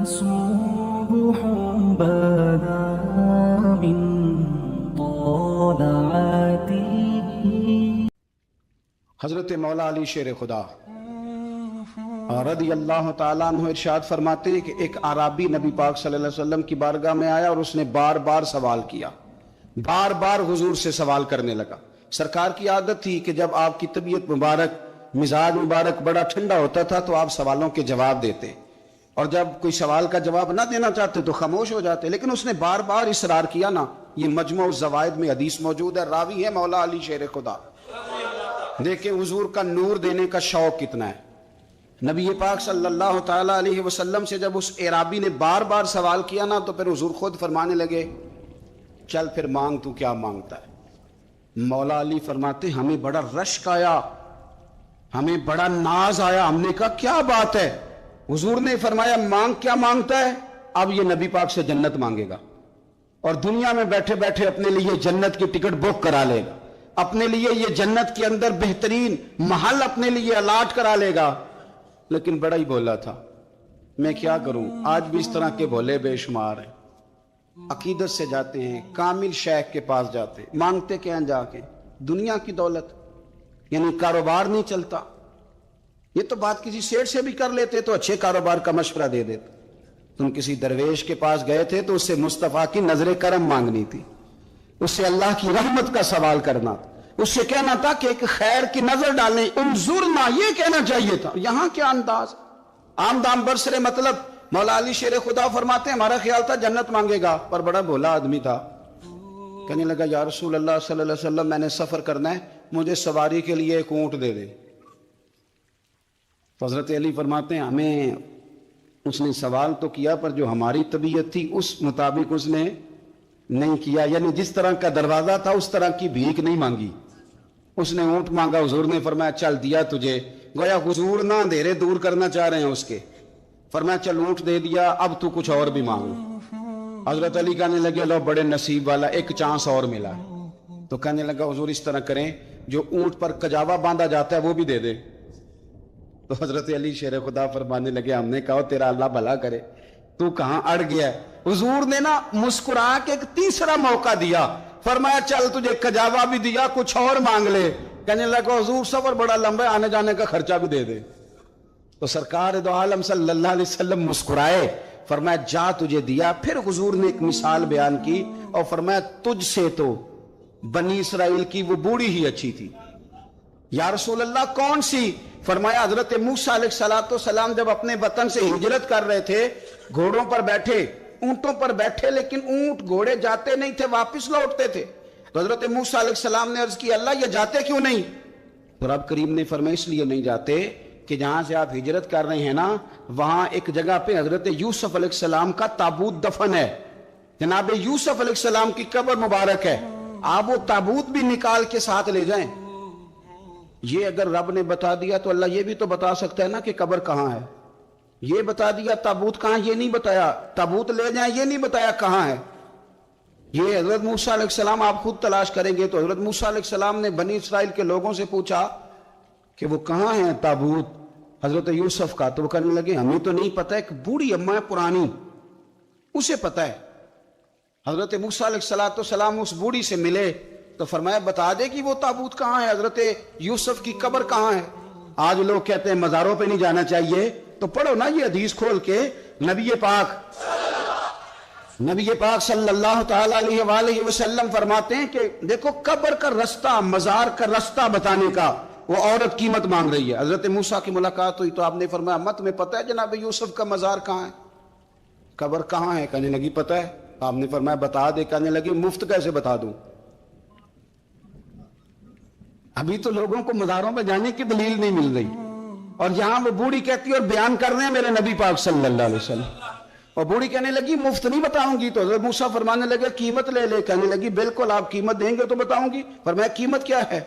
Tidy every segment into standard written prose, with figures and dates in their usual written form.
صبح بدا من طلعته. حضرت مولا علی شیر خدا رضی اللہ تعالیٰ عنہ ارشاد فرماتے ہیں کہ ایک عرابی نبی پاک صلی اللہ علیہ وسلم کی بارگاہ میں آیا اور اس نے بار بار سوال کیا، بار بار حضور سے سوال کرنے لگا۔ سرکار کی عادت تھی کہ جب آپ کی طبیعت مبارک، مزاج مبارک بڑا ٹھنڈا ہوتا تھا تو آپ سوالوں کے جواب دیتے، اور جب کوئی سوال کا جواب نہ دینا چاہتے تو خاموش ہو جاتے، لیکن اس نے بار بار اصرار کیا نا۔ یہ مجموع الزوائد میں حدیث موجود ہے، راوی ہے مولا علی شیر خدا۔ دیکھیں حضور کا نور دینے کا شوق کتنا ہے۔ نبی پاک صلی اللہ تعالیٰ علیہ وسلم سے جب اس اعرابی نے بار بار سوال کیا نا تو پھر حضور خود فرمانے لگے، چل پھر مانگ، تو کیا مانگتا ہے؟ مولا علی فرماتے ہمیں بڑا رشک آیا، ہمیں بڑا ناز آیا، ہم نے کہا کیا بات ہے؟ حضور نے فرمایا مانگ، کیا مانگتا ہے؟ اب یہ نبی پاک سے جنت مانگے گا، اور دنیا میں بیٹھے بیٹھے اپنے لیے جنت کی ٹکٹ بک کرا لے گا، اپنے لیے یہ جنت کے اندر بہترین محل اپنے لیے الاٹ کرا لے گا۔ لیکن بڑا ہی بولا تھا، میں کیا کروں؟ آج بھی اس طرح کے بولے بے شمار ہیں، عقیدت سے جاتے ہیں، کامل شیخ کے پاس جاتے، مانگتے کیا ہیں جا کے؟ دنیا کی دولت، یعنی کاروبار نہیں چلتا۔ یہ تو بات کسی سیٹ سے بھی کر لیتے تو اچھے کاروبار کا مشورہ دے دیتے۔ تم کسی درویش کے پاس گئے تھے تو اس سے مصطفیٰ کی نظر کرم مانگنی تھی، اس سے اللہ کی رحمت کا سوال کرنا تھا، اس سے کہنا تھا کہ ایک خیر کی نظر ڈالیں، انظرنا، یہ کہنا چاہیے تھا۔ یہاں کیا انداز، عام دام برسرے مطلب۔ مولا علی شیر خدا فرماتے ہیں ہمارا خیال تھا جنت مانگے گا، پر بڑا بھولا آدمی تھا۔ کہنے لگا یا رسول اللہ صلی اللہ علیہ وسلم میں نے سفر کرنا ہے، مجھے سواری کے لیے ایک اونٹ دے دے۔ حضرت علی فرماتے ہیں ہمیں اس نے سوال تو کیا پر جو ہماری طبیعت تھی اس مطابق اس نے نہیں کیا، یعنی جس طرح کا دروازہ تھا اس طرح کی بھیک نہیں مانگی۔ اس نے اونٹ مانگا، حضور نے فرمایا چل دیا تجھے، گویا حضور نہ اندھیرے دور کرنا چاہ رہے ہیں اس کے، فرمایا چل اونٹ دے دیا، اب تو کچھ اور بھی مانگ۔ حضرت علی کہنے لگے لو بڑے نصیب والا، ایک چانس اور ملا۔ تو کہنے لگا حضور اس طرح کریں جو اونٹ پر کجاوا باندھا جاتا ہے وہ بھی دے دے۔ تو حضرت علی شیر خدا فرمانے لگے ہم نے کہا تیرا اللہ بھلا کرے، تو کہاں اڑ گیا ہے؟ حضور نے نا مسکرا کے ایک تیسرا موقع دیا، فرمایا چل تجھے کجاوا بھی دیا، کچھ اور مانگ لے۔ کہنے لگا حضور سفر بڑا لمبا ہے، آنے جانے کا خرچہ بھی دے دے۔ تو سرکار دو عالم صلی اللہ علیہ وسلم مسکرائے، فرمایا جا تجھے دیا۔ پھر حضور نے ایک مثال بیان کی اور فرمایا تجھ سے تو بنی اسرائیل کی وہ بوڑھی ہی اچھی تھی۔ یا رسول اللہ کون سی؟ فرمایا حضرت موسیٰ علیہ السلام جب اپنے وطن سے ہجرت کر رہے تھے، گھوڑوں پر بیٹھے، اونٹوں پر بیٹھے، لیکن اونٹ گھوڑے جاتے نہیں تھے، واپس لوٹتے تھے۔ تو حضرت موسیٰ علیہ السلام نے عرض کی اللہ یہ جاتے کیوں نہیں؟ تو رب کریم نے فرمایا اس لیے نہیں جاتے کہ جہاں سے آپ ہجرت کر رہے ہیں نا وہاں ایک جگہ پہ حضرت یوسف علیہ السلام کا تابوت دفن ہے، جناب یوسف علیہ السلام کی قبر مبارک ہے، آپ وہ تابوت بھی نکال کے ساتھ لے جائیں۔ یہ اگر رب نے بتا دیا تو اللہ یہ بھی تو بتا سکتا ہے نا کہ قبر کہاں ہے۔ یہ بتا دیا تابوت کہاں، یہ نہیں بتایا، تابوت لے جائیں یہ نہیں بتایا کہاں ہے۔ یہ حضرت موسیٰ علیہ السلام آپ خود تلاش کریں گے تو حضرت موسیٰ علیہ السلام نے بنی اسرائیل کے لوگوں سے پوچھا کہ وہ کہاں ہے تابوت حضرت یوسف کا، تو وہ کہنے لگے ہمیں تو نہیں پتہ، ایک بوڑھی اماں ہے پرانی اسے پتہ ہے۔ حضرت موسیٰ علیہ السلام اس بوڑھی سے ملے تو فرمایا بتا دے کہ وہ تابوت کہاں ہے، حضرت یوسف کی قبر کہاں ہے۔ آج لوگ کہتے ہیں مزاروں پہ نہیں جانا چاہیے، تو پڑھو نا یہ حدیث کھول کے، نبی پاک صلی اللہ تعالیٰ علیہ وآلہ وسلم فرماتے ہیں کہ دیکھو قبر کا رستہ، مزار کا رستہ بتانے کا وہ عورت قیمت مانگ رہی ہے۔ حضرت موسیٰ کی ملاقات ہوئی تو آپ نے فرمایا امت تمہیں پتہ ہے جناب یوسف کا مزار کہاں ہے، قبر کہاں ہے؟ کہنے لگی پتہ ہے۔ آپ نے فرمایا بتا دے۔ کہنے لگی مفت کیسے بتا دوں؟ ابھی تو لوگوں کو مزاروں پہ جانے کی دلیل نہیں مل رہی، اور یہاں وہ بوڑھی کہتی ہے اور بیان کر رہے ہیں میرے نبی پاک صلی اللہ علیہ وسلم، اور بوڑھی کہنے لگی مفت نہیں بتاؤں گی۔ تو حضرت موسیٰ فرمانے لگے قیمت لے لے۔ کہنے لگی بالکل آپ قیمت دیں گے تو بتاؤں گی۔ فرمایا قیمت کیا ہے؟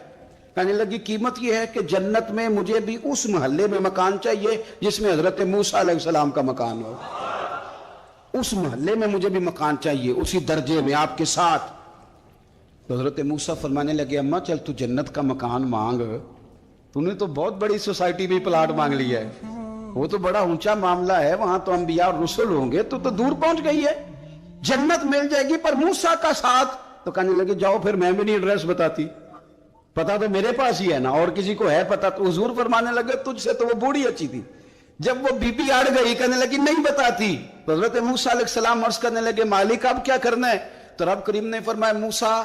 کہنے لگی قیمت یہ ہے کہ جنت میں مجھے بھی اس محلے میں مکان چاہیے جس میں حضرت موسیٰ علیہ السلام کا مکان ہو، اس محلے میں مجھے بھی مکان چاہیے، اسی درجے میں آپ کے ساتھ۔ تو حضرت موسیٰ فرمانے لگے اماں چل تو جنت کا مکان مانگ، تو نے تو بہت بڑی سوسائٹی میں پلاٹ مانگ لیا ہے، وہ تو بڑا اونچا معاملہ ہے, وہاں تو انبیاء اور رسول ہوں گے, تو دور پہنچ گئی ہے, جنت مل جائے گی. پر موسیٰ کا ساتھ, تو کہنے لگے جاؤ پھر میں بھی نہیں ایڈریس بتاتی, پتا تو میرے پاس ہی ہے نا, اور کسی کو ہے پتا؟ تو حضور فرمانے لگے تجھ سے تو وہ بوڑھی اچھی تھی. جب وہ بی بی اڑ گئی, کہنے لگی نہیں بتاتی, تو حضرت موسیٰ علیہ السلام عرض کرنے لگے مالک اب کیا کرنا ہے؟ تو رب کریم نے فرمایا موسیٰ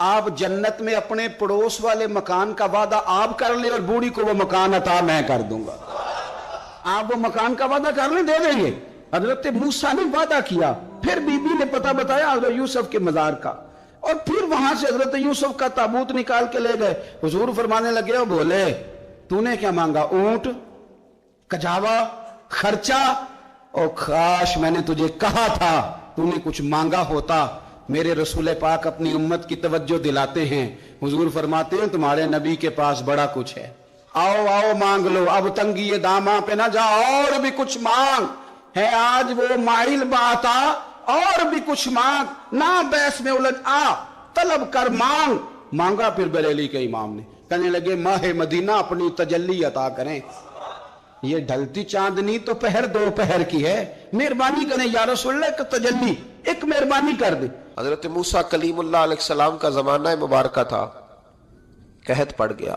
آپ جنت میں اپنے پڑوس والے مکان کا وعدہ آپ کر لیں, اور بوڑھی کو وہ مکان عطا میں کر دوں گا. آپ وہ مکان کا وعدہ کر لیں, دے دیں گے. حضرت موسیٰ نے وعدہ کیا, پھر بی بی نے پتہ بتایا حضرت یوسف کے مزار کا, اور پھر وہاں سے حضرت یوسف کا تابوت نکال کے لے گئے. حضور فرمانے لگے اور بولے تو نے کیا مانگا؟ اونٹ, کجاوا, خرچہ؟ اور کاش میں نے تجھے کہا تھا, تو نے کچھ مانگا ہوتا. میرے رسول پاک اپنی امت کی توجہ دلاتے ہیں. حضور فرماتے ہیں تمہارے نبی کے پاس بڑا کچھ ہے, آؤ آؤ مانگ لو, اب تنگی داماں پہ نہ جا, اور بھی کچھ مانگ ہے. آج وہ مائل بات آ, اور بھی کچھ مانگ, نہ بحث میں الجھ آ, طلب کر مانگ. مانگا پھر بریلی کے امام نے, کہنے لگے ماہ مدینہ اپنی تجلی عطا کریں. یہ ڈھلتی چاندنی تو پہر دو پہر کی ہے, مہربانی کریں یا رسول اللہ, ایک تجلی, ایک مہربانی کر دے. حضرت موسیٰ کلیم اللہ علیہ السلام کا زمانہ مبارکہ تھا, قحط پڑ گیا,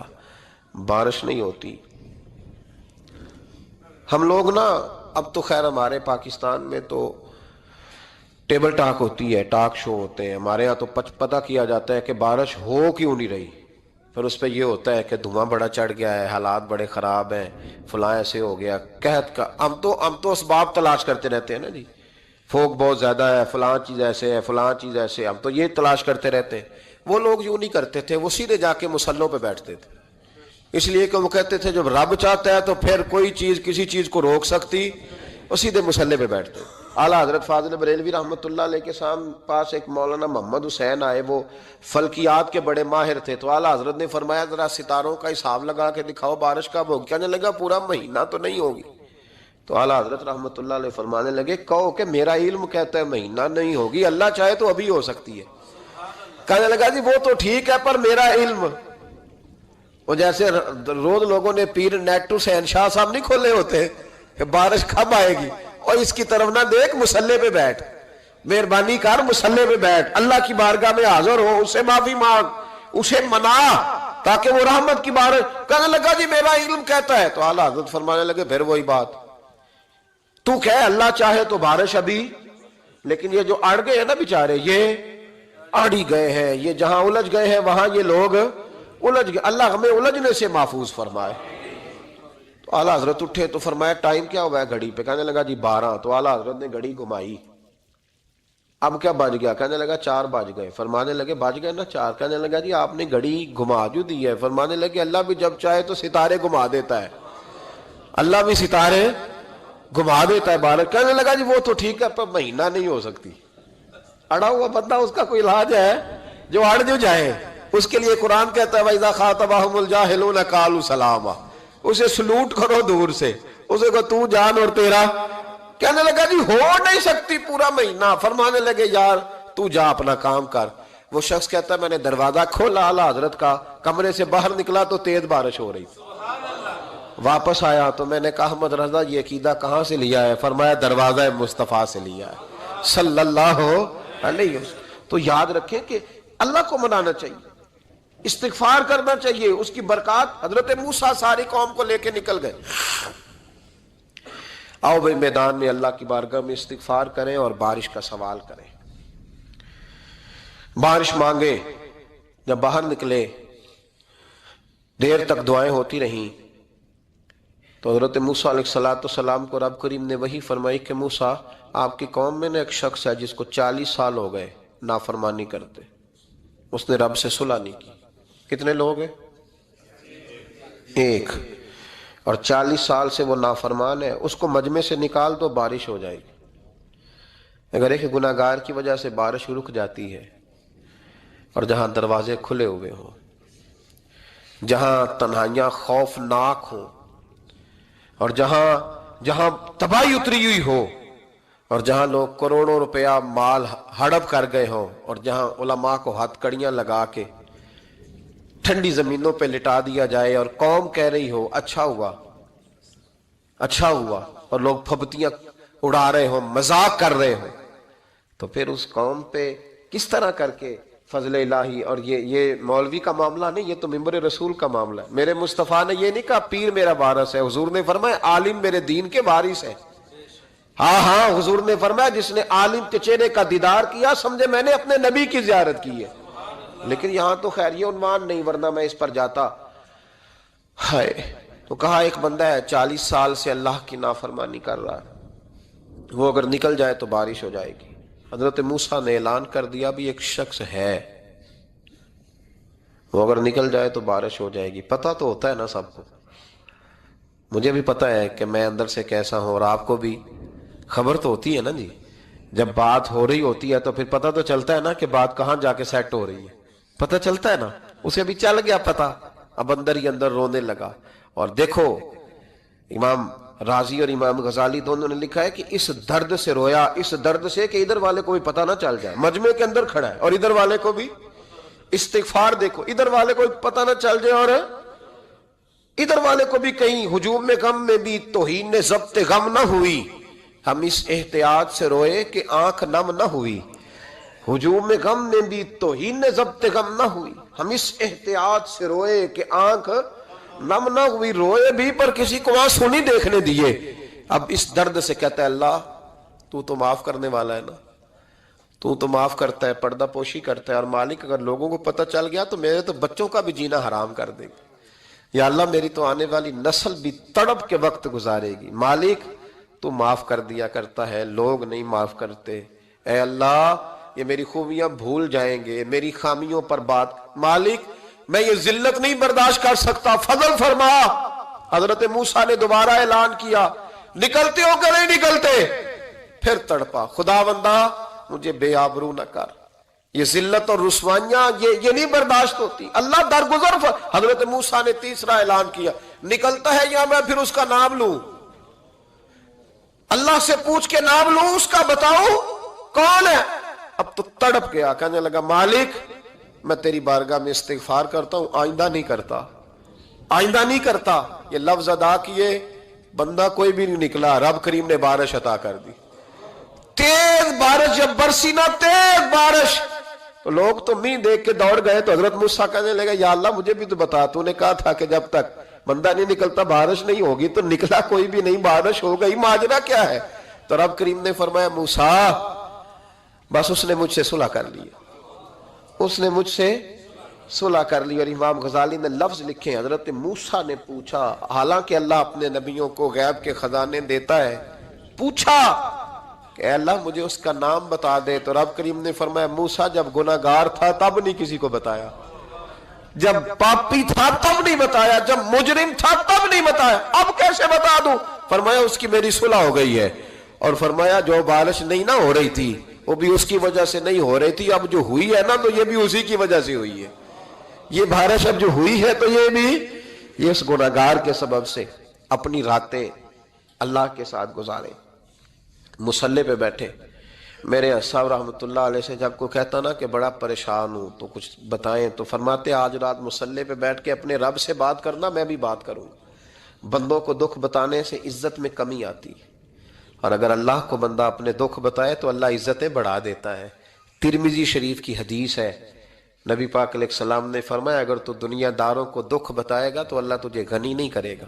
بارش نہیں ہوتی. ہم لوگ نا, اب تو خیر ہمارے پاکستان میں تو ٹیبل ٹاک ہوتی ہے, ٹاک شو ہوتے ہیں. ہمارے ہاں تو پتہ کیا جاتا ہے کہ بارش ہو کیوں نہیں رہی, پھر اس پہ یہ ہوتا ہے کہ دھواں بڑا چڑھ گیا ہے, حالات بڑے خراب ہیں, فلاں ایسے ہو گیا, قحط کا. ہم تو اسباب تلاش کرتے رہتے ہیں نا جی, فوق بہت زیادہ ہے, فلاں چیز ایسے ہے, فلاں چیز ایسے, ہم تو یہ تلاش کرتے رہتے ہیں. وہ لوگ یوں نہیں کرتے تھے, وہ سیدھے جا کے مصلوں پہ بیٹھتے تھے, اس لیے کہ وہ کہتے تھے جب رب چاہتا ہے تو پھر کوئی چیز کسی چیز کو روک سکتی, وہ سیدھے مصلے پہ بیٹھتے. اعلیٰ حضرت فاضل بریلوی رحمۃ اللہ علیہ کے پاس ایک مولانا محمد حسین آئے, وہ فلکیات کے بڑے ماہر تھے. تو اعلیٰ حضرت نے فرمایا ذرا ستاروں کا حساب لگا کے دکھاؤ بارش کب ہوگی. کہنے لگا پورا مہینہ تو نہیں ہوگی. تو اعلیٰ حضرت رحمۃ اللہ علیہ فرمانے لگے کہو کہ میرا علم کہتا ہے مہینہ نہیں ہوگی, اللہ چاہے تو ابھی ہو سکتی ہے. کہنے لگا جی وہ تو ٹھیک ہے, پر میرا علم, وہ جیسے روز لوگوں نے پیر نیٹ ٹو شہنشاہ صاحب نہیں کھولے ہوتے کہ بارش کب آئے گی, اور اس کی طرف نہ دیکھ, مصلے پہ بیٹھ, مہربانی کر مصلے پہ بیٹھ, اللہ کی بارگاہ میں حاضر ہو, اسے معافی مانگ, اسے منا تاکہ وہ رحمت کی بارش. کہنے لگا جی میرا علم کہتا ہے. تو اعلیٰ حضرت فرمانے لگے پھر وہی بات, تو کہے اللہ چاہے تو بارش ابھی, لیکن یہ جو اڑ گئے ہیں نا بیچارے, یہ اڑ ہی گئے ہیں, یہ جہاں الجھ گئے ہیں وہاں یہ لوگ الجھ گئے. اللہ ہمیں الجھنے سے محفوظ فرمائے. تو اعلیٰ حضرت اٹھے تو فرمایا ٹائم کیا ہوا ہے گھڑی پہ؟ کہنے لگا جی 12. تو اعلیٰ حضرت نے گھڑی گھمائی, اب کیا بج گیا؟ کہنے لگا 4 بج گئے. فرمانے لگے بج گئے نا 4. کہنے لگا جی آپ نے گھڑی گھما جو دی ہے. فرمانے لگے اللہ بھی جب چاہے تو ستارے گھما دیتا ہے, اللہ بھی ستارے گھما دیتا ہے بارش. کہنے لگا جی وہ تو ٹھیک ہے, پر مہینہ نہیں ہو سکتی. اڑا ہوا بندہ, اس کا کوئی علاج ہے؟ جو اڑ جو جائے اس کے لیے قرآن کہتا ہے وَإِذَا خَاطَبَهُمُ الْجَاهِلُونَ قَالُوا سَلَامًا, اسے سلوٹ کرو دور سے, اسے کو تو جان اور تیرا. کہنے لگا جی ہو نہیں سکتی پورا مہینہ. فرمانے لگے یار تو جا اپنا کام کر. وہ شخص کہتا ہے میں نے دروازہ کھولا اعلیٰ حضرت کا, کمرے سے باہر نکلا تو تیز بارش ہو رہی. واپس آیا تو میں نے کہا احمد رضا یہ عقیدہ کہاں سے لیا ہے؟ فرمایا دروازہ مصطفیٰ سے لیا ہے صلی اللہ علیہ وسلم. تو یاد رکھیں کہ اللہ کو منانا چاہیے, استغفار کرنا چاہیے, اس کی برکات. حضرت موسیٰ ساری قوم کو لے کے نکل گئے. آؤ بھائی میدان میں اللہ کی بارگاہ میں استغفار کریں اور بارش کا سوال کریں, بارش مانگیں. جب باہر نکلے دیر تک دعائیں ہوتی رہیں تو حضرت موسیٰ علیہ السلام کو رب کریم نے وحی فرمائی کہ موسیٰ آپ کی قوم میں نے ایک شخص ہے جس کو 40 سال ہو گئے نافرمانی کرتے, اس نے رب سے صلح نہیں کی. کتنے لوگ ہیں؟ ایک. اور 40 سال سے وہ نافرمان ہے, اس کو مجمع سے نکال دو بارش ہو جائے گی. اگر ایک گناہگار کی وجہ سے بارش رک جاتی ہے, اور جہاں دروازے کھلے ہوئے ہوں, جہاں تنہائیاں خوفناک ہوں, اور جہاں تباہی اتری ہوئی ہو, اور جہاں لوگ کروڑوں روپیہ مال ہڑپ کر گئے ہوں, اور جہاں علماء کو ہتھ کڑیاں لگا کے ٹھنڈی زمینوں پہ لٹا دیا جائے اور قوم کہہ رہی ہو اچھا ہوا اچھا ہوا اور لوگ پھبتیاں اڑا رہے ہوں، مذاق کر رہے ہوں، تو پھر اس قوم پہ کس طرح کر کے فضل الہی. اور یہ مولوی کا معاملہ نہیں، یہ تو ممبر رسول کا معاملہ ہے. میرے مصطفیٰ نے یہ نہیں کہا پیر میرا وارث ہے، حضور نے فرمایا عالم میرے دین کے وارث ہے. ہاں حضور نے فرمایا جس نے عالم کے چہرے کا دیدار کیا سمجھے میں نے اپنے نبی کی زیارت کی ہے. لیکن یہاں تو خیر یہ عنوان نہیں، ورنہ میں اس پر جاتا. ہائے، تو کہا ایک بندہ ہے 40 سال سے اللہ کی نافرمانی کر رہا ہے، وہ اگر نکل جائے تو بارش ہو جائے گی. حضرت موسیٰ نے اعلان کر دیا بھی ایک شخص ہے، وہ اگر نکل جائے تو بارش ہو جائے گی. پتہ تو ہوتا ہے نا سب کو، مجھے بھی پتہ ہے کہ میں اندر سے کیسا ہوں، اور آپ کو بھی خبر تو ہوتی ہے نا جی. جب بات ہو رہی ہوتی ہے تو پھر پتہ تو چلتا ہے نا کہ بات کہاں جا کے سیٹ ہو رہی ہے، پتہ چلتا ہے نا. اسے بھی چل گیا پتہ، اب اندر ہی اندر رونے لگا. اور دیکھو امام رازی اور امام غزالی دونوں نے لکھا ہے کہ اس درد سے رویا، اس درد سے کہ ادھر والے کو بھی پتہ نہ چل جائے، مجمع کے اندر کھڑا ہے اور ادھر والے کو بھی استغفار، دیکھو ادھر والے کو بھی پتہ نہ چل جائے اور ادھر والے کو بھی کہیں ہجوم میں غم میں بھی توہین نے ضبط غم نہ ہوئی. ہم اس احتیاط سے روئے کہ آنکھ نم نہ ہوئی، ہجوم میں غم میں بھی توہین نے ضبط غم نہ ہوئی. ہم اس احتیاط سے روئے کہ آنکھ نم نہ ہوئی، روئے بھی پر کسی کو آنسو نہیں دیکھنے دیے. اب اس درد سے کہتا ہے اللہ تو تو معاف کرنے والا ہے نا، تو تو معاف کرتا ہے، پردہ پوشی کرتا ہے. اور مالک اگر لوگوں کو پتہ چل گیا تو میرے تو بچوں کا بھی جینا حرام کر دے گا. یا اللہ میری تو آنے والی نسل بھی تڑپ کے وقت گزارے گی. مالک تو معاف کر دیا کرتا ہے، لوگ نہیں معاف کرتے. اے اللہ یہ میری خوبیاں بھول جائیں گے، میری خامیوں پر بات. مالک میں یہ ذلت نہیں برداشت کر سکتا، فضل فرما. حضرت موسیٰ نے دوبارہ اعلان کیا نکلتے ہو کہ نہیں نکلتے؟ پھر تڑپا خدا بندہ مجھے بے آبرو نہ کر، یہ ذلت اور رسوائیاں یہ نہیں برداشت ہوتی. اللہ درگزر حضرت موسیٰ نے تیسرا اعلان کیا نکلتا ہے یا میں پھر اس کا نام لوں؟ اللہ سے پوچھ کے نام لوں اس کا، بتاؤ کون ہے؟ اب تو تڑپ گیا، کہنے لگا مالک میں تیری بارگاہ میں استغفار کرتا ہوں، آئندہ نہیں کرتا، آئندہ نہیں کرتا. یہ لفظ ادا کیے، بندہ کوئی بھی نہیں نکلا. رب کریم نے بارش عطا کر دی، تیز بارش. جب برسی نا تیز بارش تو لوگ تو می دیکھ کے دوڑ گئے. تو حضرت موسیٰ کہنے لگا یا اللہ مجھے بھی تو بتا، تو نے کہا تھا کہ جب تک بندہ نہیں نکلتا بارش نہیں ہوگی. تو نکلا کوئی بھی نہیں، بارش ہو گئی، ماجرا کیا ہے؟ تو رب کریم نے فرمایا موسیٰ بس اس نے مجھ سے صلح کر لی، اس نے مجھ سے صلح کر لی. اور امام غزالی نے لفظ لکھے حضرت موسیٰ نے پوچھا، حالانکہ اللہ اپنے نبیوں کو غیب کے خزانے دیتا ہے، پوچھا کہ اے اللہ مجھے اس کا نام بتا دے. تو رب کریم نے فرمایا موسیٰ جب گناہگار تھا تب نہیں کسی کو بتایا، جب پاپی تھا تب نہیں بتایا، جب مجرم تھا تب نہیں بتایا، اب کیسے بتا دوں؟ فرمایا اس کی میری صلح ہو گئی ہے. اور فرمایا جو بارش نہیں نہ ہو رہی تھی وہ بھی اس کی وجہ سے نہیں ہو رہی تھی، اب جو ہوئی ہے نا تو یہ بھی اسی کی وجہ سے ہوئی ہے. یہ بارش اب جو ہوئی ہے تو یہ بھی یہ اس گناہگار کے سبب سے. اپنی راتیں اللہ کے ساتھ گزارے، مصلی پہ بیٹھے. میرے صاحب رحمۃ اللہ علیہ سے جب کوئی کہتا نا کہ بڑا پریشان ہوں تو کچھ بتائیں، تو فرماتے آج رات مصلی پہ بیٹھ کے اپنے رب سے بات کرنا، میں بھی بات کروں. بندوں کو دکھ بتانے سے عزت میں کمی آتی، اور اگر اللہ کو بندہ اپنے دکھ بتائے تو اللہ عزتیں بڑھا دیتا ہے. ترمذی شریف کی حدیث ہے، نبی پاک علیہ السلام نے فرمایا اگر تو دنیا داروں کو دکھ بتائے گا تو اللہ تجھے غنی نہیں کرے گا،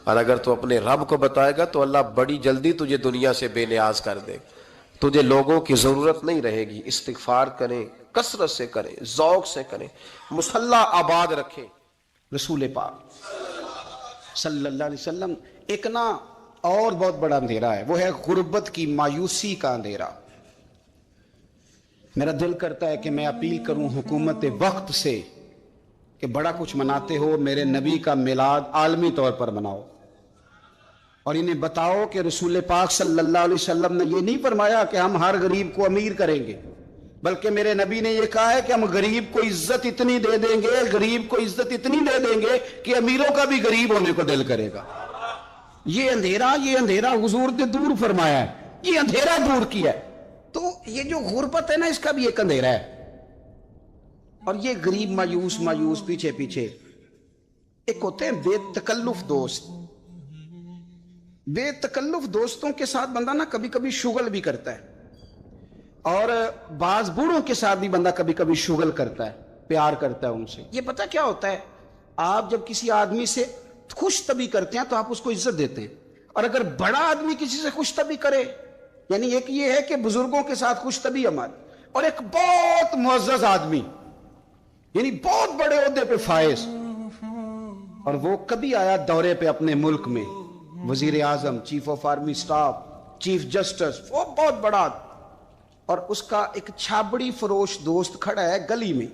اور اگر تو اپنے رب کو بتائے گا تو اللہ بڑی جلدی تجھے دنیا سے بے نیاز کر دے گا، تجھے لوگوں کی ضرورت نہیں رہے گی. استغفار کریں، کثرت سے کریں، ذوق سے کریں، مصلی آباد رکھیں. رسول پاک صلی اللہ علیہ وسلم ایک نا اور بہت بڑا اندھیرا ہے، وہ ہے غربت کی مایوسی کا اندھیرا. میرا دل کرتا ہے کہ میں اپیل کروں حکومت وقت سے کہ بڑا کچھ مناتے ہو، میرے نبی کا میلاد عالمی طور پر مناؤ، اور انہیں بتاؤ کہ رسول پاک صلی اللہ علیہ وسلم نے یہ نہیں فرمایا کہ ہم ہر غریب کو امیر کریں گے، بلکہ میرے نبی نے یہ کہا ہے کہ ہم غریب کو عزت اتنی دے دیں گے، غریب کو عزت اتنی دے دیں گے کہ امیروں کا بھی غریب ہونے کو دل کرے گا. یہ اندھیرا حضور نے دور فرمایا ہے، یہ اندھیرا دور کیا ہے. تو یہ جو غربت ہے نا اس کا بھی ایک اندھیرا ہے. اور یہ غریب مایوس پیچھے ایک ہوتے ہیں بے تکلف دوست، بے تکلف دوستوں کے ساتھ بندہ نا کبھی کبھی شغل بھی کرتا ہے، اور بعض بوڑھوں کے ساتھ بھی بندہ کبھی کبھی شغل کرتا ہے، پیار کرتا ہے ان سے۔ یہ پتہ کیا ہوتا ہے، آپ جب کسی آدمی سے خوش طبی کرتے ہیں تو آپ اس کو عزت دیتے ہیں، اور اگر بڑا آدمی کسی سے خوش طبی کرے، یعنی ایک یہ ہے کہ بزرگوں کے ساتھ خوش طبی ہماری، اور ایک بہت معزز آدمی یعنی بہت بڑے عہدے پہ فائز، اور وہ کبھی آیا دورے پہ اپنے ملک میں، وزیر اعظم، chief of army staff, chief justice, وہ بہت بڑا، اور اس کا ایک چھابڑی فروش دوست کھڑا ہے گلی میں،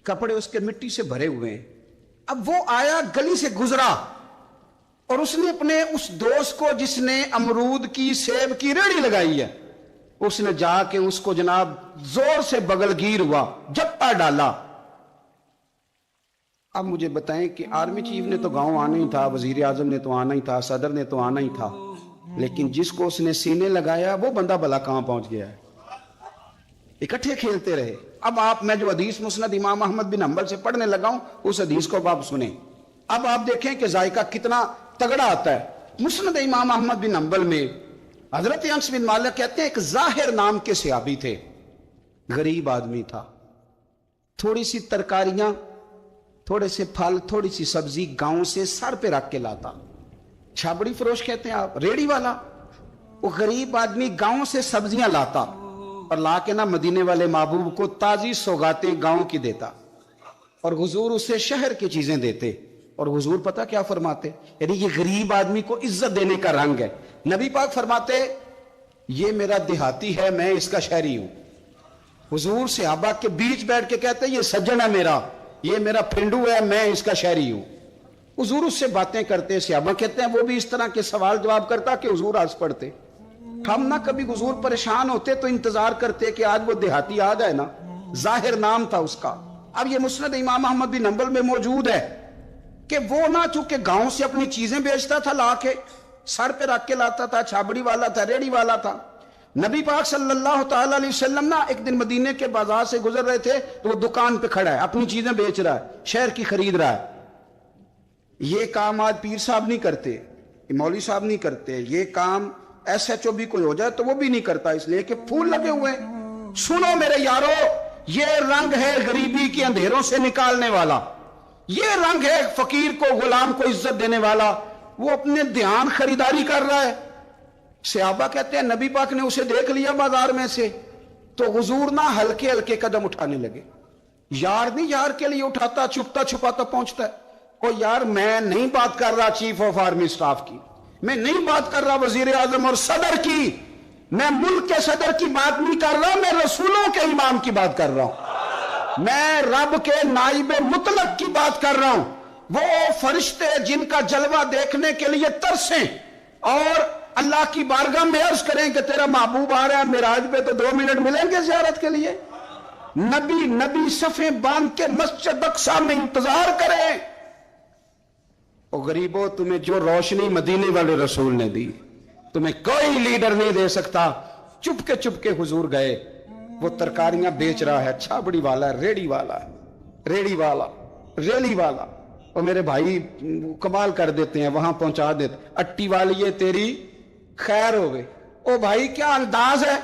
کپڑے اس کے مٹی سے بھرے ہوئے ہیں۔ اب وہ آیا، گلی سے گزرا، اور اس نے اپنے اس دوست کو جس نے امرود کی، سیب کی ریڑھی لگائی ہے، اس نے جا کے اس کو جناب زور سے بغل گیر ہوا، جپا ڈالا۔ اب مجھے بتائیں کہ آرمی چیف نے تو گاؤں آنا ہی تھا، وزیر اعظم نے تو آنا ہی تھا، صدر نے تو آنا ہی تھا، لیکن جس کو اس نے سینے لگایا وہ بندہ بھلا کہاں پہنچ گیا ہے؟ اکٹھے کھیلتے رہے۔ اب میں جو حدیث مسند امام احمد بن حنبل سے پڑھنے لگا ہوں، اس حدیث کو آپ سنیں، اب آپ دیکھیں کہ ذائقہ کتنا تگڑا آتا ہے۔ مسند امام احمد بن حنبل میں حضرت انس بن مالک کہتے ہیں ایک ظاہر نام کے صحابی تھے، غریب آدمی تھا، تھوڑی سی ترکاریاں، تھوڑے سے پھل، تھوڑی سی سبزی گاؤں سے سر پہ رکھ کے لاتا، چھابڑی فروش کہتے ہیں آپ، ریڑی والا۔ وہ غریب آدمی گاؤں سے سبزیاں لاتا اور لا کے نہ مدینے والے محبوب کو تازی سوغاتیں گاؤں کی دیتا، اور حضور اسے شہر کی چیزیں دیتے، اور حضور پتہ کیا فرماتے، یعنی یہ غریب آدمی کو عزت دینے کا رنگ ہے۔ نبی پاک فرماتے یہ میرا دیہاتی ہے، میں اس کا شہری ہوں۔ حضور صحابہ کے بیچ بیٹھ کے کہتے یہ سجن ہے میرا، یہ میرا پھنڈو ہے، میں اس کا شہری ہوں۔ حضور اس سے باتیں کرتے، صحابہ کہتے ہیں وہ بھی اس طرح کے سوال جواب کرتا کہ حضور ہنس پڑتے۔ ہم نہ کبھی حضور پریشان ہوتے تو انتظار کرتے کہ آج وہ دیہاتی آ جائے نا، ظاہر نام تھا اس کا۔ اب یہ مسند امام احمد بن حنبل میں موجود ہے کہ وہ نہ چونکہ گاؤں سے اپنی چیزیں بیچتا تھا، لا کے سر پہ رکھ کے لاتا تھا، چھابڑی والا تھا، ریڑی والا تھا۔ نبی پاک صلی اللہ تعالی علیہ وسلم نا ایک دن مدینے کے بازار سے گزر رہے تھے تو وہ دکان پہ کھڑا ہے، اپنی چیزیں بیچ رہا ہے، شہر کی خرید رہا ہے۔ یہ کام آج پیر صاحب نہیں کرتے، مولوی صاحب نہیں کرتے، یہ کام ایس ایچ او بھی کوئی ہو جائے تو وہ بھی نہیں کرتا، اس لیے کہ پھول لگے ہوئے ہیں۔ سنو میرے یارو، یہ رنگ ہے غریبی کے اندھیروں سے نکالنے والا، یہ رنگ ہے فقیر کو، غلام کو عزت دینے والا۔ وہ اپنے دھیان خریداری کر رہا ہے۔ صحابہ کہتے ہیں نبی پاک نے اسے دیکھ لیا بازار میں سے تو حضور نہ ہلکے ہلکے قدم اٹھانے لگے۔ یار نہیں یار کے لیے اٹھاتا، چھپتا چھپاتا پہنچتا ہے۔ او یار میں نہیں بات کر رہا چیف آف آرمی سٹاف کی، میں نہیں بات کر رہا وزیر اعظم اور صدر کی، میں ملک کے صدر کی بات نہیں کر رہا، میں رسولوں کے امام کی بات کر رہا ہوں، میں رب کے نائب مطلق کی بات کر رہا ہوں۔ وہ فرشتے جن کا جلوہ دیکھنے کے لیے ترسیں اور اللہ کی بارگاہ میں عرض کریں کہ تیرا محبوب آ رہا ہے معراج پہ، تو 2 منٹ ملیں گے زیارت کے لیے؟ نبی صفیں باندھ کے مسجد اقصی میں انتظار کریں۔ او غریبو، تمہیں جو روشنی مدینے والے رسول نے دی تمہیں کوئی لیڈر نہیں دے سکتا۔ چپ کے حضور گئے، وہ ترکاریاں بیچ رہا ہے، چھابڑی والا، ریڑی والا، ریلی والا، اور میرے بھائی کمال کر دیتے ہیں، وہاں پہنچا دیتے، اٹی والی یہ تیری خیر ہو گئی۔ او بھائی کیا انداز ہے!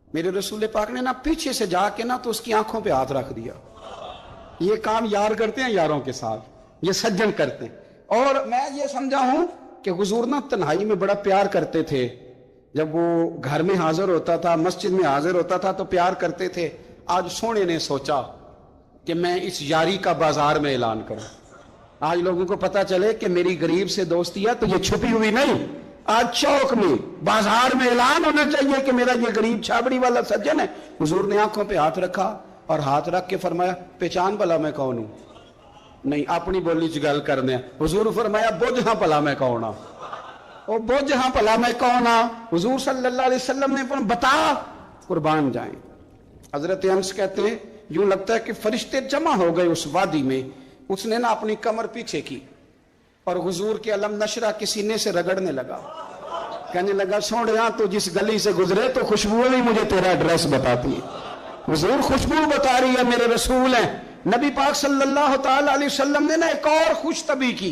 میرے رسول پاک نے نا پیچھے سے جا کے نا تو اس کی آنکھوں پہ ہاتھ رکھ دیا۔ یہ کام یار کرتے ہیں یاروں کے ساتھ، یہ سجن کرتے ہیں۔ اور میں یہ سمجھا ہوں کہ حضور نا تنہائی میں بڑا پیار کرتے تھے، جب وہ گھر میں حاضر ہوتا تھا، مسجد میں حاضر ہوتا تھا تو پیار کرتے تھے۔ آج سونے نے سوچا کہ میں اس یاری کا بازار میں اعلان کروں، آج لوگوں کو پتا چلے کہ میری غریب سے دوستی ہے تو یہ چھپی ہوئی نہیں، آج چوک میں بازار میں اعلان ہونا چاہیے کہ میرا یہ غریب چھابڑی والا سجن ہے۔ حضور نے آنکھوں پہ ہاتھ رکھا اور ہاتھ رکھ کے فرمایا پہچان بھلا میں کون ہوں؟ نہیں، اپنی بولی چ گل کرنے۔ حضور فرمایا بوجھ ہاں بھلا میں کون ہاں، او بوجھ ہاں بھلا میں کون ہاں؟ حضور صلی اللہ علیہ وسلم نے فرمایا بتا، قربان جائیں۔ حضرت انس کہتے ہیں یوں لگتا ہے کہ فرشتے جمع ہو گئے اس وادی میں۔ اس نے نا اپنی کمر پیچھے کی اور حضور کے علم نشرہ کے سینے سے رگڑنے لگا، کہنے لگا سوڑیا تو جس گلی سے گزرے تو خوشبو بھی مجھے تیرا ایڈریس بتاتی ہے۔ حضور خوشبو بتا رہی ہے، میرے رسول ہیں۔ نبی پاک صلی اللہ تعالی علیہ وسلم نے نا ایک اور خوش طبی کی،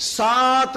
7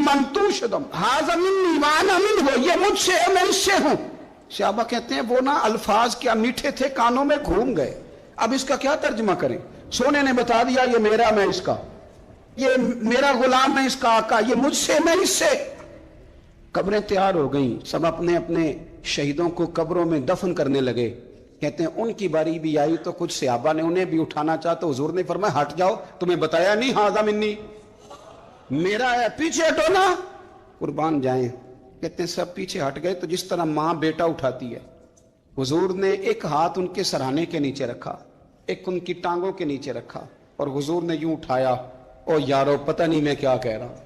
من تو شدم ہاذا منی وانا منہ، یہ مجھ سے ہے میں اس سے ہوں۔ صحابہ کہتے ہیں وہ نا الفاظ کیا میٹھے تھے، کانوں میں گھوم گئے، اب اس کا کیا ترجمہ کریں؟ سونے نے بتا دیا یہ میرا میں اس کا، یہ میرا غلام میں اس کا آقا، یہ مجھ سے میں اس سے۔ قبریں تیار ہو گئیں، سب اپنے اپنے شہیدوں کو قبروں میں دفن کرنے لگے۔ کہتے ہیں ان کی باری بھی آئی تو کچھ صحابہ نے انہیں بھی اٹھانا چاہا تو حضور نے فرمایا ہٹ جاؤ، تمہیں بتایا نہیں ہاذا منی، میرا ہے، پیچھے ہٹو نا، قربان جائیں۔ کہتے ہیں سب پیچھے ہٹ گئے تو جس طرح ماں بیٹا اٹھاتی ہے، حضور نے ایک ہاتھ ان کے سرہانے کے نیچے رکھا، ایک ان کی ٹانگوں کے نیچے رکھا، اور حضور نے یوں اٹھایا۔ او یارو پتہ نہیں میں کیا کہہ رہا ہوں،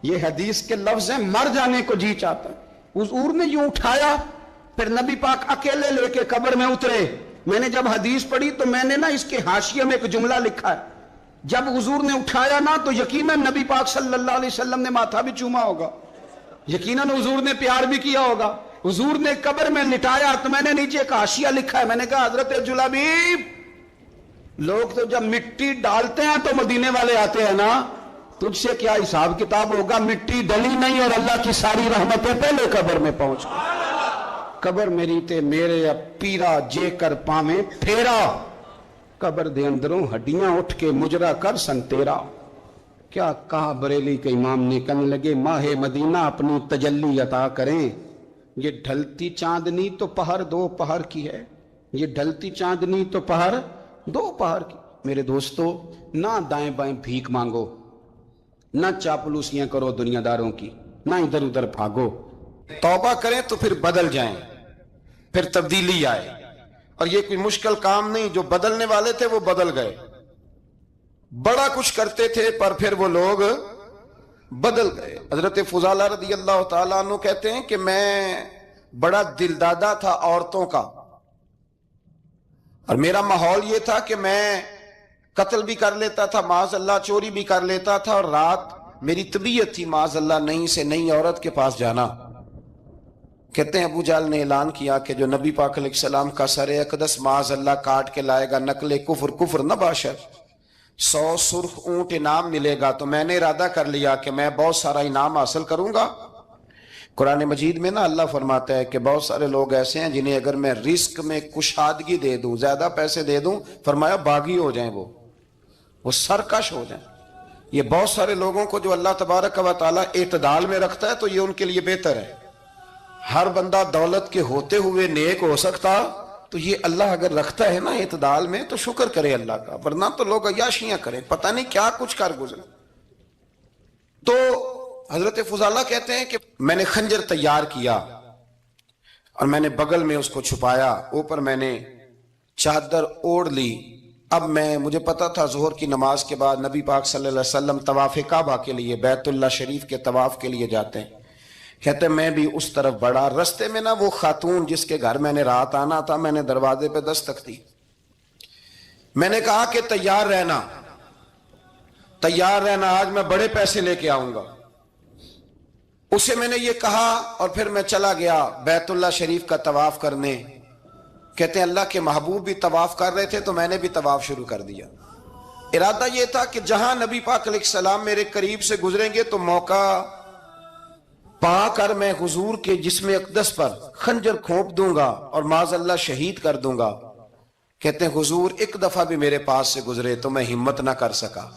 یہ حدیث کے لفظ ہیں، مر جانے کو جی چاہتا ہے۔ حضور نے یوں اٹھایا، پھر نبی پاک اکیلے لے کے قبر میں اترے۔ میں نے جب حدیث پڑھی تو میں نے نا اس کے حاشیے میں ایک جملہ لکھا ہے، جب حضور نے اٹھایا نا تو یقیناً نبی پاک صلی اللہ علیہ وسلم نے ماتھا بھی چوما ہوگا، یقیناً حضور نے پیار بھی کیا ہوگا۔ حضور نے قبر میں لٹایا تو میں نے نیچے ایک حاشیہ لکھا ہے، میں نے کہا حضرت جلابیب، لوگ تو جب مٹی ڈالتے ہیں تو مدینے والے آتے ہیں نا، تجھ سے کیا حساب کتاب ہوگا؟ مٹی ڈلی نہیں اور اللہ کی ساری رحمتیں پہلے قبر میں پہنچ گئی۔ قبر میری تے میرے اب پیرا جے کر پاویں پھیرا، قبر دے اندروں ہڈیاں اٹھ کے مجرا کر سن تیرا۔ کیا کہا بریلی کے امام نے، کہنے لگے ماہ مدینہ اپنی تجلی عطا کریں، یہ ڈھلتی چاندنی تو پہر دو پہر کی ہے، یہ ڈھلتی چاندنی تو پہر دو پہر کی۔ میرے دوستو، نہ دائیں بائیں بھیک مانگو، نہ چاپلوسیاں کرو دنیا داروں کی، نہ ادھر ادھر بھاگو، توبہ کریں تو پھر بدل جائیں، پھر تبدیلی آئے۔ اور یہ کوئی مشکل کام نہیں، جو بدلنے والے تھے وہ بدل گئے، بڑا کچھ کرتے تھے پر پھر وہ لوگ بدل گئے۔ حضرت فضالہ رضی اللہ تعالیٰ عنہ کہتے ہیں کہ میں بڑا دل دادا تھا عورتوں کا، اور میرا ماحول یہ تھا کہ میں قتل بھی کر لیتا تھا، معاذ اللہ چوری بھی کر لیتا تھا، اور رات میری طبیعت تھی معاذ اللہ نئی سے نئی عورت کے پاس جانا۔ کہتے ہیں ابو جہل نے اعلان کیا کہ جو نبی پاک علیہ السلام کا سر اقدس معاذ اللہ کاٹ کے لائے گا، نقل کفر کفر نہ باشد، 100 سرخ اونٹ انعام ملے گا۔ تو میں نے ارادہ کر لیا کہ میں بہت سارا انعام حاصل کروں گا۔ قرآن مجید میں نا اللہ فرماتا ہے کہ بہت سارے لوگ ایسے ہیں جنہیں اگر میں رزق میں کشادگی دے دوں، زیادہ پیسے دے دوں، فرمایا باغی ہو جائیں، وہ سرکش ہو جائیں۔ یہ بہت سارے لوگوں کو جو اللہ تبارک و تعالیٰ اعتدال میں رکھتا ہے تو یہ ان کے لیے بہتر ہے۔ ہر بندہ دولت کے ہوتے ہوئے نیک ہو سکتا، تو یہ اللہ اگر رکھتا ہے نا اعتدال میں تو شکر کرے اللہ کا، ورنہ تو لوگ عیاشیاں کریں، پتہ نہیں کیا کچھ کر گزرے۔ تو حضرت فضالہ کہتے ہیں کہ میں نے خنجر تیار کیا اور میں نے بغل میں اس کو چھپایا، اوپر میں نے چادر اوڑھ لی۔ اب مجھے پتا تھا ظہر کی نماز کے بعد نبی پاک صلی اللہ علیہ وسلم طواف کعبہ کے لیے، بیت اللہ شریف کے طواف کے لیے جاتے ہیں۔ کہتے میں بھی اس طرف بڑھا، رستے میں نا وہ خاتون جس کے گھر میں نے رات آنا تھا، میں نے دروازے پہ دستک دی، میں نے کہا کہ تیار رہنا، تیار رہنا، آج میں بڑے پیسے لے کے آؤں گا۔ اسے میں نے یہ کہا اور پھر میں چلا گیا بیت اللہ شریف کا طواف کرنے۔ کہتے ہیں اللہ کے محبوب بھی طواف کر رہے تھے تو میں نے بھی طواف شروع کر دیا۔ ارادہ یہ تھا کہ جہاں نبی پاک علیہ السلام میرے قریب سے گزریں گے تو موقع پا کر میں حضور کے جسم اقدس پر خنجر کھونپ دوں گا اور معاذ اللہ شہید کر دوں گا۔ کہتے ہیں حضور ایک دفعہ بھی میرے پاس سے گزرے تو میں ہمت نہ کر سکا،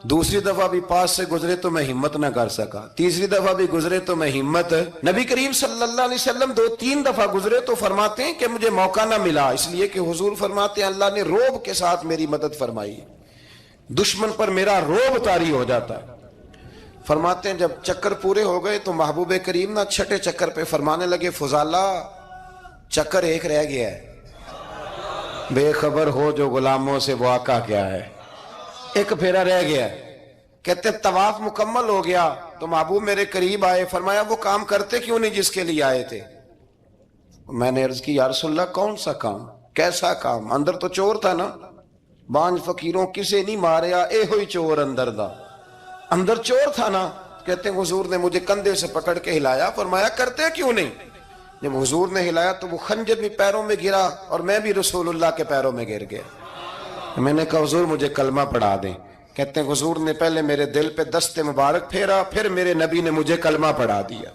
دوسری دفعہ بھی پاس سے گزرے تو میں ہمت نہ کر سکا، تیسری دفعہ بھی گزرے تو میں ہمت، نبی کریم صلی اللہ علیہ وسلم 2-3 دفعہ گزرے تو فرماتے ہیں کہ مجھے موقع نہ ملا، اس لیے کہ حضور فرماتے ہیں اللہ نے روب کے ساتھ میری مدد فرمائی، دشمن پر میرا روب طاری ہو جاتا ہے۔ فرماتے ہیں جب چکر پورے ہو گئے تو محبوب کریم نہ چھٹے چکر پہ فرمانے لگے فضالہ چکر ایک رہ گیا ہے، بے خبر ہو جو غلاموں سے وہ آقا کیا ہے، ایک پھیرا رہ گیا۔ کہتے طواف مکمل ہو گیا تو محبوب میرے قریب آئے، فرمایا وہ کام کرتے کیوں نہیں جس کے لیے آئے تھے؟ میں نے عرض کی یا رسول اللہ کون سا کام، کیسا کام؟ اندر تو چور تھا نا، بانج فقیروں کسے نہیں ماریا اے ہوئی چور اندر دا، اندر چور تھا نا۔ کہتے ہیں حضور نے مجھے کندھے سے پکڑ کے ہلایا، فرمایا کرتے کیوں نہیں؟ جب حضور نے ہلایا تو وہ خنجر بھی پیروں میں گرا اور میں بھی رسول اللہ کے پیروں میں گر گیا۔ میں نے کہا حضور مجھے کلمہ پڑھا دیں۔ کہتے ہیں حضور نے پہلے میرے دل پہ دست مبارک پھیرا، پھر میرے نبی نے مجھے کلمہ پڑھا دیا۔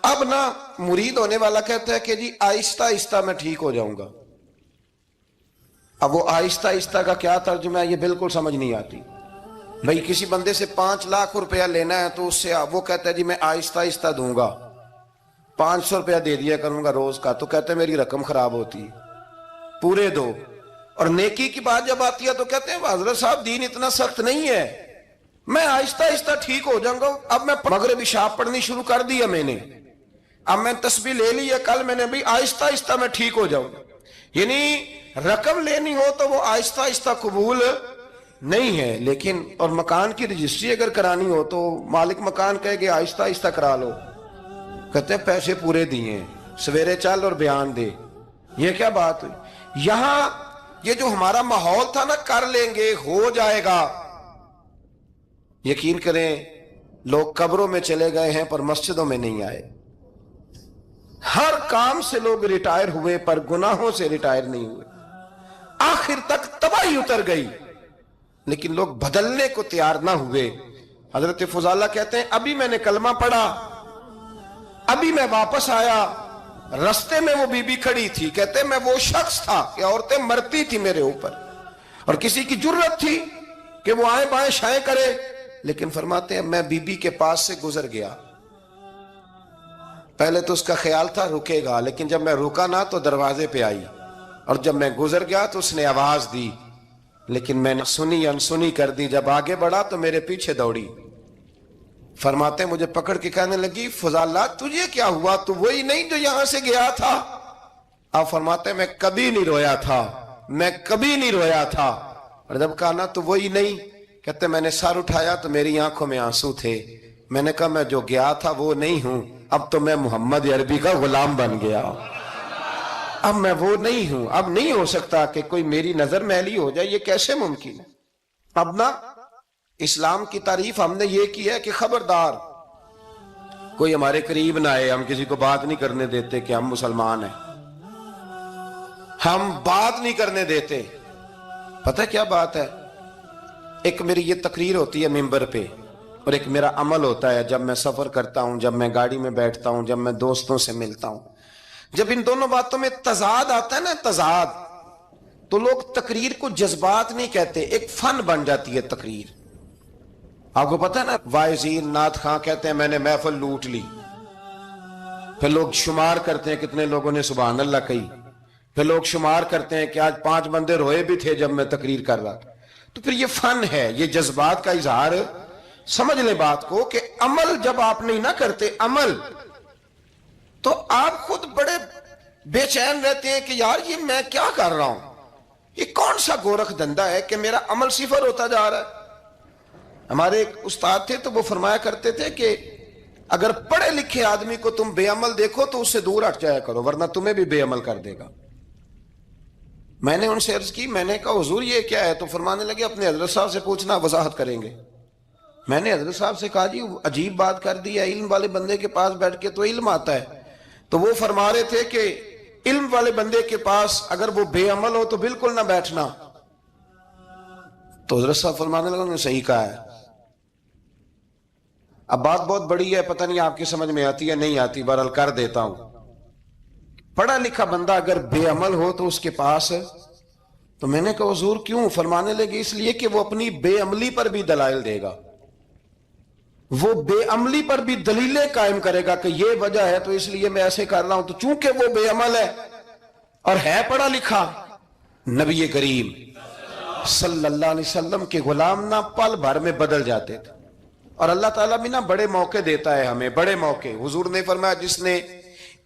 اب نا مرید ہونے والا کہتا ہے کہ جی آہستہ آہستہ میں ٹھیک ہو جاؤں گا۔ اب وہ آہستہ آہستہ کا کیا ترجمہ ہے یہ بالکل سمجھ نہیں آتی۔ بھئی کسی بندے سے 5 لاکھ روپیہ لینا ہے تو اس سے وہ کہتا ہے جی میں آہستہ آہستہ دوں گا، 500 روپیہ دے دیا کروں گا روز کا، تو کہتے ہیں میری رقم خراب ہوتی ہے، پورے دو۔ اور نیکی کی بات جب آتی ہے تو کہتے ہیں حضرت صاحب دین اتنا سخت نہیں ہے، میں آہستہ آہستہ ٹھیک ہو جاؤں گا۔ اب میں مغرب عشاء پڑھنی شروع کر دیا میں نے، اب میں تسبیح لے لی ہے، کل میں نے بھی آہستہ آہستہ میں ٹھیک ہو جاؤں گا۔ یعنی رقم لینی ہو تو وہ آہستہ آہستہ قبول نہیں ہے، لیکن اور مکان کی رجسٹری اگر کرانی ہو تو مالک مکان کہے کہ آہستہ آہستہ کرا لو، کہتے ہیں پیسے پورے دیے، سویرے چل اور بیان دے۔ یہ کیا بات ہوئی؟ یہاں یہ جو ہمارا ماحول تھا نا کر لیں گے ہو جائے گا، یقین کریں لوگ قبروں میں چلے گئے ہیں پر مسجدوں میں نہیں آئے۔ ہر کام سے لوگ ریٹائر ہوئے پر گناہوں سے ریٹائر نہیں ہوئے، آخر تک تباہی اتر گئی لیکن لوگ بدلنے کو تیار نہ ہوئے۔ حضرت فضالہ کہتے ہیں ابھی میں نے کلمہ پڑھا، ابھی میں واپس آیا، رستے میں وہ بی بی کھڑی تھی، کہتے ہیں میں وہ شخص تھا کہ عورتیں مرتی تھی میرے اوپر اور کسی کی جرت تھی کہ وہ آئیں بائیں شائیں کرے، لیکن فرماتے ہیں میں بی بی کے پاس سے گزر گیا۔ پہلے تو اس کا خیال تھا رکے گا، لیکن جب میں رکا نہ تو دروازے پہ آئی، اور جب میں گزر گیا تو اس نے آواز دی، لیکن میں نے سنی انسنی کر دی۔ جب آگے بڑھا تو میرے پیچھے دوڑی۔ فرماتے ہیں مجھے پکڑ کے کہنے لگی فضالہ تجھے کیا ہوا، تو وہی نہیں جو یہاں سے گیا تھا؟ آپ فرماتے ہیں میں کبھی نہیں رویا تھا، میں کبھی نہیں رویا تھا۔ اور جب کہا نا تو وہی نہیں، کہتے میں نے سر اٹھایا تو میری آنکھوں میں آنسو تھے۔ میں نے کہا میں جو گیا تھا وہ نہیں ہوں، اب تو میں محمد عربی کا غلام بن گیا، اب میں وہ نہیں ہوں، اب نہیں ہو سکتا کہ کوئی میری نظر میلی ہو جائے، یہ کیسے ممکن ہے؟ اب نا اسلام کی تعریف ہم نے یہ کی ہے کہ خبردار کوئی ہمارے قریب نہ آئے، ہم کسی کو بات نہیں کرنے دیتے کہ ہم مسلمان ہیں، ہم بات نہیں کرنے دیتے۔ پتہ کیا بات ہے؟ ایک میری یہ تقریر ہوتی ہے ممبر پہ، اور ایک میرا عمل ہوتا ہے جب میں سفر کرتا ہوں، جب میں گاڑی میں بیٹھتا ہوں، جب میں دوستوں سے ملتا ہوں۔ جب ان دونوں باتوں میں تضاد آتا ہے نا، تضاد، تو لوگ تقریر کو جذبات نہیں کہتے، ایک فن بن جاتی ہے تقریر۔ آپ کو پتہ ہے نا وائزین نعت خواں کہتے ہیں میں نے محفل لوٹ لی، پھر لوگ شمار کرتے ہیں کتنے لوگوں نے سبحان اللہ کہی، پھر لوگ شمار کرتے ہیں کہ آج 5 بندے روئے بھی تھے جب میں تقریر کر رہا تھا۔ تو پھر یہ فن ہے، یہ جذبات کا اظہار۔ سمجھ لیں بات کو کہ عمل جب آپ نہیں نہ کرتے عمل، تو آپ خود بڑے بے چین رہتے ہیں کہ یار یہ میں کیا کر رہا ہوں، یہ کون سا گورکھ دھندا ہے کہ میرا عمل صفر ہوتا جا رہا ہے۔ ہمارے ایک استاد تھے تو وہ فرمایا کرتے تھے کہ اگر پڑھے لکھے آدمی کو تم بے عمل دیکھو تو اس سے دور ہٹ جایا کرو، ورنہ تمہیں بھی بے عمل کر دے گا۔ میں نے ان سے عرض کی، میں نے کہا حضور یہ کیا ہے؟ تو فرمانے لگے اپنے حضرت صاحب سے پوچھنا، وضاحت کریں گے۔ میں نے حضرت صاحب سے کہا جی عجیب بات کر دی ہے، علم والے بندے کے پاس بیٹھ کے تو علم آتا ہے۔ تو وہ فرما رہے تھے کہ علم والے بندے کے پاس اگر وہ بے عمل ہو تو بالکل نہ بیٹھنا۔ تو حضرت صاحب فرمانے لگے انہوں نے صحیح کہا ہے۔ اب بات بہت بڑی ہے، پتہ نہیں آپ کی سمجھ میں آتی ہے نہیں آتی، بہرحال کر دیتا ہوں۔ پڑھا لکھا بندہ اگر بے عمل ہو تو اس کے پاس، تو میں نے کہا حضور کیوں؟ فرمانے لگے اس لیے کہ وہ اپنی بے عملی پر بھی دلائل دے گا، وہ بے عملی پر بھی دلیلیں قائم کرے گا کہ یہ وجہ ہے تو اس لیے میں ایسے کر رہا ہوں۔ تو چونکہ وہ بے عمل ہے اور ہے پڑھا لکھا، نبی کریم صلی اللہ علیہ وسلم کے غلام نہ پل بھر میں بدل جاتے تھے۔ اور اللہ تعالیٰ بھی نہ بڑے موقع دیتا ہے ہمیں، بڑے موقع۔ حضور نے فرمایا جس نے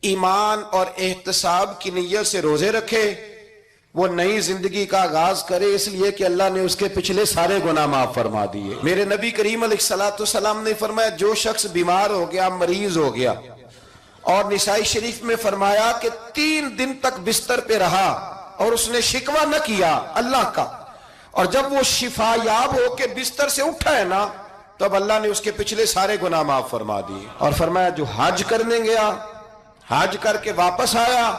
ایمان اور احتساب کی نیت سے روزے رکھے وہ نئی زندگی کا آغاز کرے، اس لیے کہ اللہ نے اس کے پچھلے سارے گناہ معاف فرما دیے۔ میرے نبی کریم علیہ الصلوۃ والسلام نے فرمایا جو شخص بیمار ہو گیا، مریض ہو گیا، اور نسائی شریف میں فرمایا کہ 3 دن تک بستر پہ رہا اور اس نے شکوہ نہ کیا اللہ کا، اور جب وہ شفا یاب ہو کے بستر سے اٹھا ہے نا، تو اب اللہ نے اس کے پچھلے سارے گناہ معاف فرما دیے۔ اور فرمایا جو حج کرنے گیا، حج کر کے واپس آیا،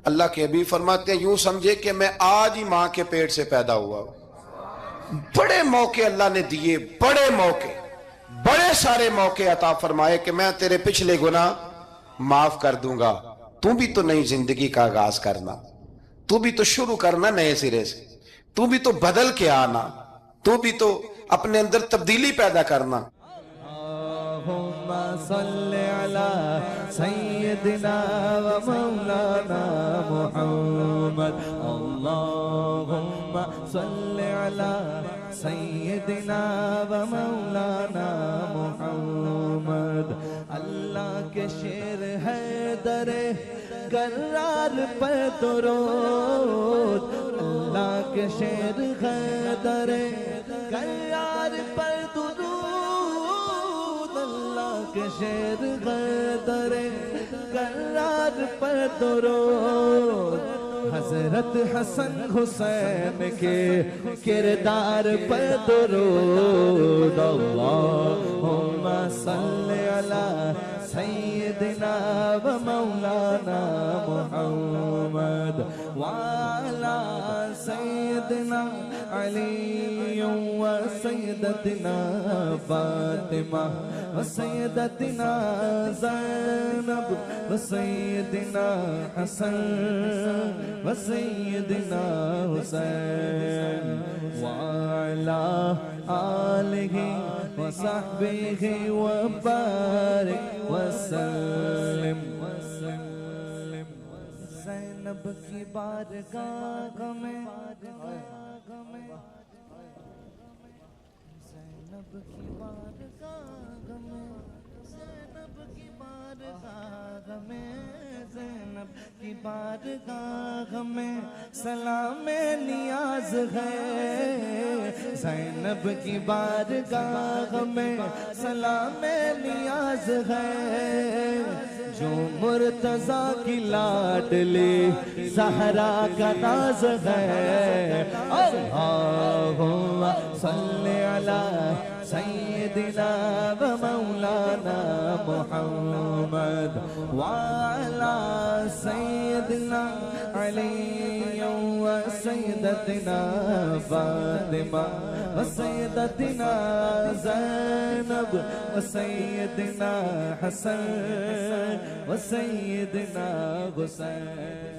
اللہ کے حبیب فرماتے ہیں یوں سمجھے کہ میں آج ہی ماں کے پیٹ سے پیدا ہوا ہوں۔ بڑے موقع اللہ نے دیے، بڑے موقع، بڑے سارے موقع عطا فرمائے کہ میں تیرے پچھلے گناہ معاف کر دوں گا، تو بھی تو نئی زندگی کا آغاز کرنا، تو بھی تو شروع کرنا نئے سرے سے، تو بھی تو بدل کے آنا، تو بھی تو اپنے اندر تبدیلی پیدا کرنا۔ اللہم صلی علی سیدنا و مولانا محمد، اللہم صلی علی سیدنا و مولانا محمد۔ اللہ کے شیر ہے در کرار پر درود، اللہ کے شیر ہے در کرار پر درود، اللہ کے شیر ہے در کرار پر درود، حضرت حسن حسین کے کردار پر درود، اللہم صلی علی سیدنا و مولانا محمد وعلی سیدنا علی و سیدتنا فاطمہ و سیدتنا زینب و سیدنا حسن و سیدنا حسین وعلی آلہ و صحبہ و بارک وسلم۔ زینب کی بارگاہ میں، زینب کی بارگاہ میں، زینب کی بارگاہ میں، زینب کی بارگاہ میں سلام نیاز ہے، زینب کی بارگاہ میں سلام نیاز ہے، جو مرتضیٰ کی لاڈلی زہرا کا ناز ہے، اللہم صلی علی سیدنا و مولانا محمد وعلی سیدنا علی و سیدتنا فاطمہ و سیدتنا زینب و سیدنا حسن و سیدنا حسین۔